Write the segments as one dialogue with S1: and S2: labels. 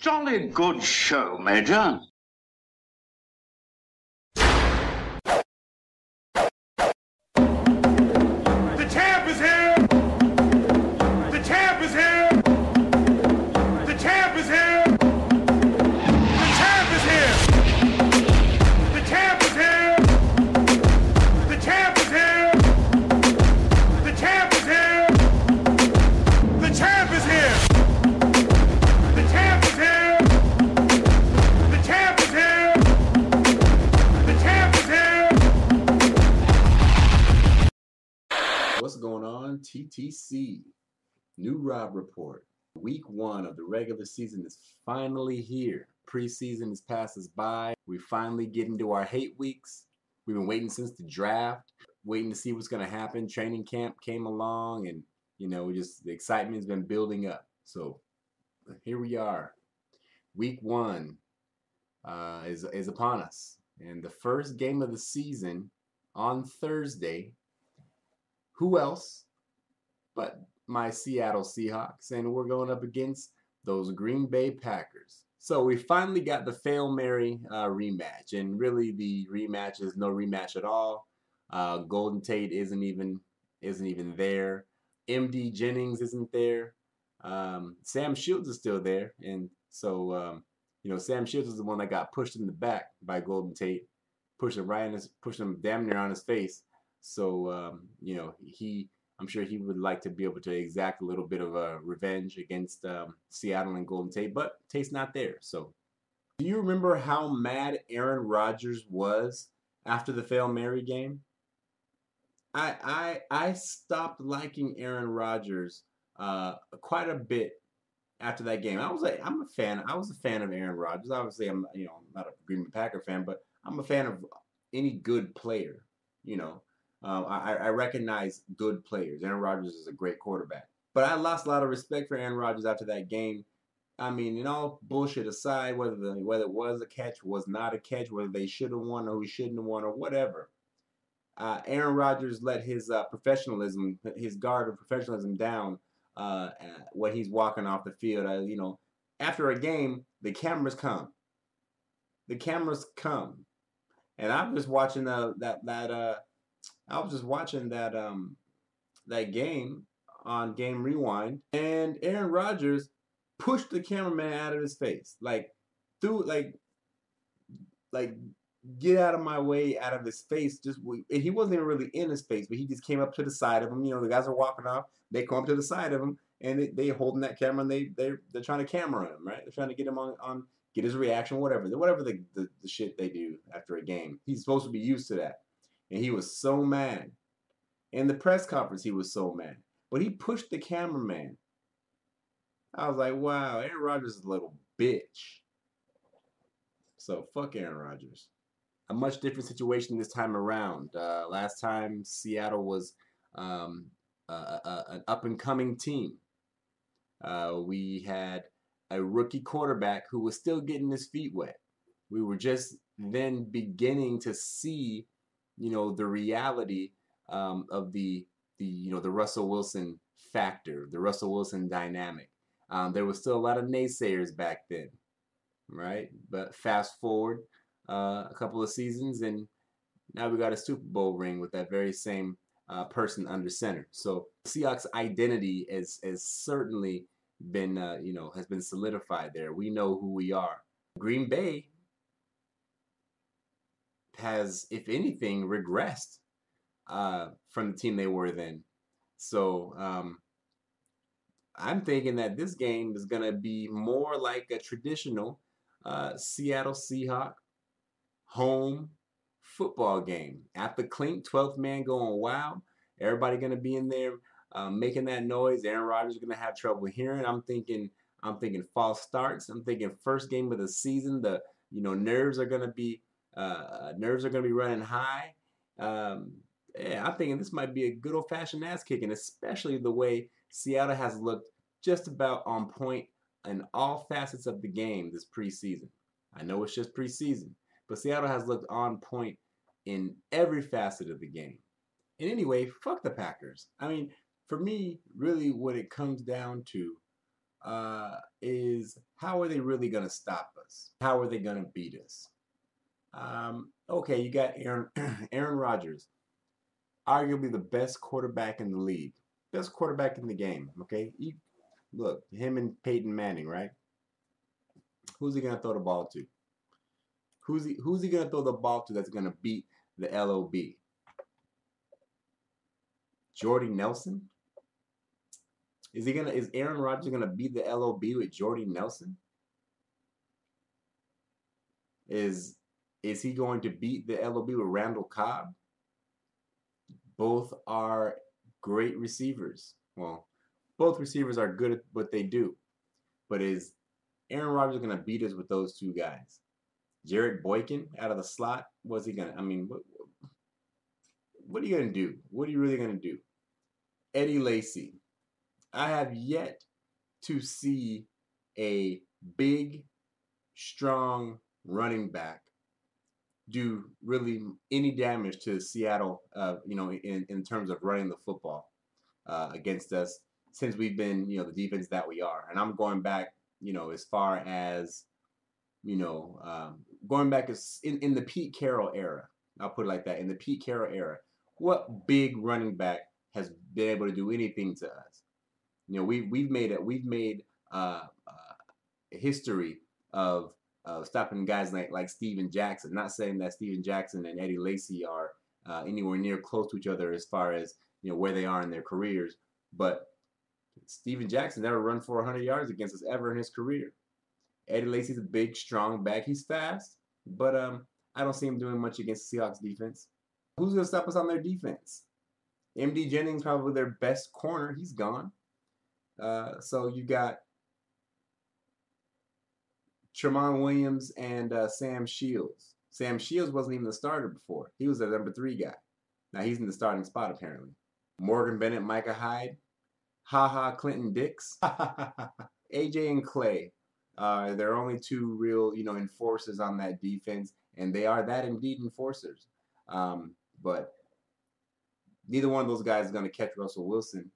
S1: Jolly good show, Major.
S2: The champ is here! The champ is here! The champ is here! The champ is here! The champ is here! The champ is here! The champ is here! The champ is here! The champ is here! The champ is here! The champ is here!
S3: What's going on? TTC New Rob Report. Week 1 of the regular season is finally here. Preseason has passed us by. We finally get into our hate weeks. We've been waiting since the draft, waiting to see what's going to happen. Training camp came along, and the excitement's been building up. So here we are. Week 1 is upon us, and the first game of the season on Thursday. Who else but my Seattle Seahawks, and we're going up against those Green Bay Packers. So we finally got the Hail Mary rematch, and really the rematch is no rematch at all. Golden Tate isn't even there. MD Jennings isn't there. Sam Shields is still there, and so Sam Shields is the one that got pushed in the back by Golden Tate, pushed him damn near on his face. So I'm sure he would like to be able to exact a little bit of a revenge against Seattle and Golden Tate, but Tate's not there. So, do you remember how mad Aaron Rodgers was after the Hail Mary game? I stopped liking Aaron Rodgers quite a bit after that game. I was a fan of Aaron Rodgers. Obviously, I'm not a Green Bay Packer fan, but I'm a fan of any good player. I recognize good players. Aaron Rodgers is a great quarterback. But I lost a lot of respect for Aaron Rodgers after that game. I mean, all bullshit aside, whether it was a catch, was not a catch, whether they should have won or we shouldn't have won or whatever. Aaron Rodgers let his professionalism, his guard of professionalism down when he's walking off the field. After a game, the cameras come. The cameras come. And I'm just watching that game on Game Rewind, and Aaron Rodgers pushed the cameraman out of his face, get out of my way, out of his face. He wasn't even really in his face, but he just came up to the side of him. The guys are walking off, they come up to the side of him, and they holding that camera, and they're trying to camera him, right? They're trying to get him on get his reaction, whatever the shit they do after a game. He's supposed to be used to that. And he was so mad. In the press conference, he was so mad. But he pushed the cameraman. I was like, wow, Aaron Rodgers is a little bitch. So, fuck Aaron Rodgers. A much different situation this time around. Last time, Seattle was an up-and-coming team. We had a rookie quarterback who was still getting his feet wet. We were just then beginning to see the reality of the Russell Wilson factor, the Russell Wilson dynamic. There was still a lot of naysayers back then, right? But fast forward a couple of seasons, and now we got a Super Bowl ring with that very same person under center. So Seahawks' identity has certainly been has been solidified there. We know who we are. Green Bay has, if anything, regressed from the team they were then. So I'm thinking that this game is going to be more like a traditional Seattle Seahawks home football game. At the clink, 12th man going wild. Everybody going to be in there making that noise. Aaron Rodgers is going to have trouble hearing. I'm thinking false starts. I'm thinking first game of the season. The nerves are going to be running high. I'm thinking this might be a good old-fashioned ass kicking, especially the way Seattle has looked just about on point in all facets of the game this preseason. I know it's just preseason, but Seattle has looked on point in every facet of the game. And anyway, fuck the Packers. I mean, for me, really what it comes down to is how are they really going to stop us? How are they going to beat us? Okay, you got Aaron Rodgers, arguably the best quarterback in the league, best quarterback in the game. Okay, look, him and Peyton Manning, right? Who's he going to throw the ball to? Who's he going to throw the ball to that's going to beat the LOB? Jordy Nelson? Is Aaron Rodgers gonna beat the LOB with Jordy Nelson? Is he going to beat the LOB with Randall Cobb? Both are great receivers. Well, both receivers are good at what they do. But is Aaron Rodgers gonna beat us with those two guys? Jared Boykin out of the slot? What's he gonna? I mean, what are you gonna do? What are you really gonna do? Eddie Lacy. I have yet to see a big, strong running back do really any damage to Seattle, in terms of running the football against us since we've been, the defense that we are. And I'm going back, as far as, going back as in the Pete Carroll era. I'll put it like that. In the Pete Carroll era, what big running back has been able to do anything to us? We've made a history of stopping guys like Steven Jackson. Not saying that Steven Jackson and Eddie Lacy are anywhere near close to each other as far as where they are in their careers, but Steven Jackson never run for 100 yards against us ever in his career. Eddie Lacy's a big, strong back. He's fast, but I don't see him doing much against the Seahawks defense. Who's gonna stop us on their defense? M.D. Jennings, probably their best corner. He's gone. So you got Tramon Williams and Sam Shields. Sam Shields wasn't even the starter before. He was the number 3 guy. Now he's in the starting spot apparently. Morgan Bennett, Micah Hyde, Clinton Dix, AJ and Clay. There are only 2 real, enforcers on that defense, and they are that indeed enforcers. But neither one of those guys is going to catch Russell Wilson.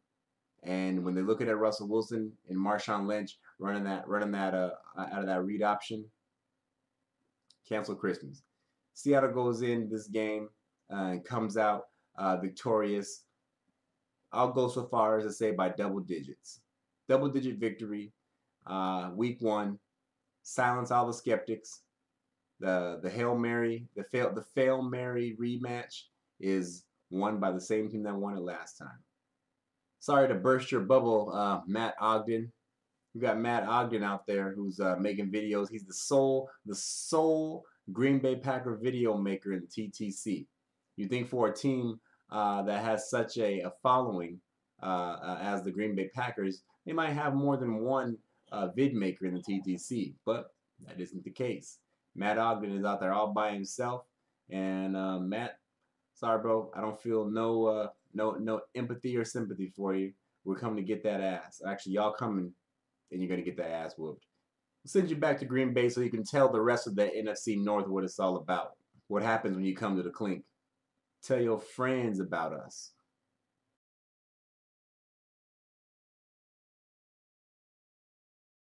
S3: And when they're looking at Russell Wilson and Marshawn Lynch running that out of that read option, cancel Christmas. Seattle goes in this game and comes out victorious. I'll go so far as to say by double digits. Double-digit victory. Week 1. Silence all the skeptics. The Hail Mary, the Fail Mary rematch is won by the same team that won it last time. Sorry to burst your bubble, Matt Ogden. We got Matt Ogden out there who's making videos. He's the sole Green Bay Packer video maker in the TTC. You think for a team that has such a following as the Green Bay Packers, they might have more than one vid maker in the TTC, but that isn't the case. Matt Ogden is out there all by himself, and Matt, sorry bro, I don't feel no empathy or sympathy for you. We're coming to get that ass. Actually, y'all coming, and you're gonna get that ass whooped. We'll send you back to Green Bay so you can tell the rest of the NFC North what it's all about. What happens when you come to the clink. Tell your friends about us.